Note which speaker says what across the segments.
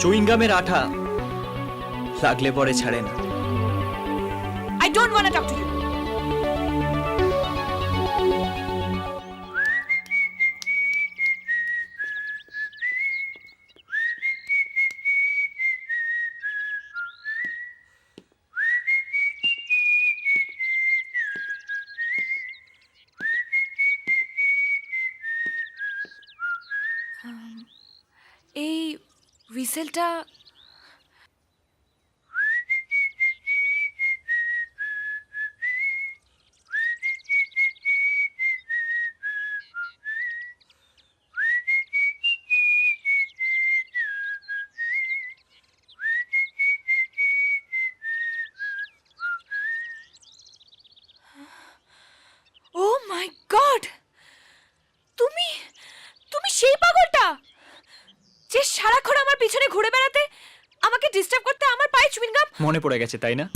Speaker 1: চুইংগামের আঠা লাগলে পরে ছাড়ে না।
Speaker 2: I don't want to talk to you. এই হুইসেলটা ও মাই গড, তুমি তুমি সেই পাগলটা যে সারাক্ষণ আমার পিছনে ঘুরে বেড়াতে, আমাকে ডিস্টার্ব করতে, আমার পায়ে চুইংগাম।
Speaker 1: মনে পড়ে গেছে তাই না?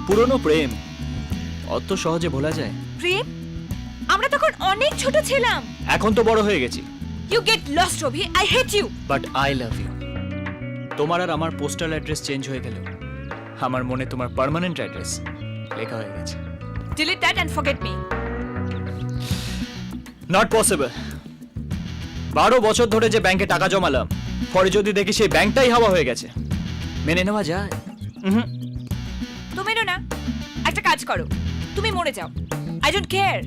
Speaker 1: পুরনো প্রেম অত সহজে ভোলা যায়?
Speaker 2: প্রেম? আমরা তখন অনেক ছোট ছিলাম।
Speaker 1: এখন তো বড় হয়ে গেছি।
Speaker 2: You get lost Rabi, I hate you.
Speaker 1: But I love you. তোমার আর আমার পোস্টাল অ্যাড্রেস চেঞ্জ হয়ে গেল, আমার মনে তোমার পার্মানেন্ট অ্যাড্রেস লেখা হয়ে গেছে।
Speaker 2: Delete that and forget me.
Speaker 1: Not possible. 12 বছর ধরে যে ব্যাংকে টাকা জমালাম, পরে যদি দেখি সেই ব্যাংকটাই হাওয়া হয়ে গেছে, মেনে নেওয়া যায়?
Speaker 2: তুমি না, একটা কাজ করো, তুমি মরে যাও। I don't care.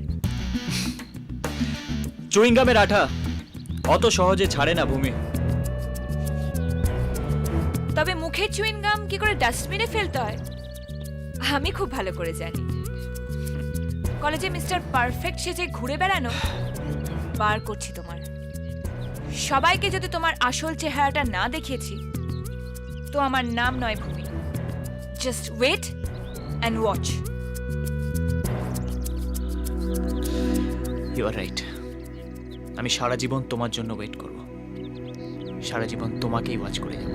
Speaker 1: চুইংগামের আঠা অত সহজে ছাড়ে না ভূমি।
Speaker 2: তবে মুখের চুইংগাম কি করে ডাস্টবিনে ফেলতে হয় আমি খুব ভালো করে জানি। কলেজে মিস্টার পারফেক্ট সেজে ঘুরে বেড়ানো বার করছি তোমার। সবাইকে যদি তোমার আসল চেহারাটা না দেখিয়েছি, তো আমার নাম নয় Bhumi. Just wait and watch.
Speaker 1: You are right. আমি সারা জীবন তোমার জন্য ওয়েট করব, সারা জীবন তোমাকেই ওয়াচ করে যাব।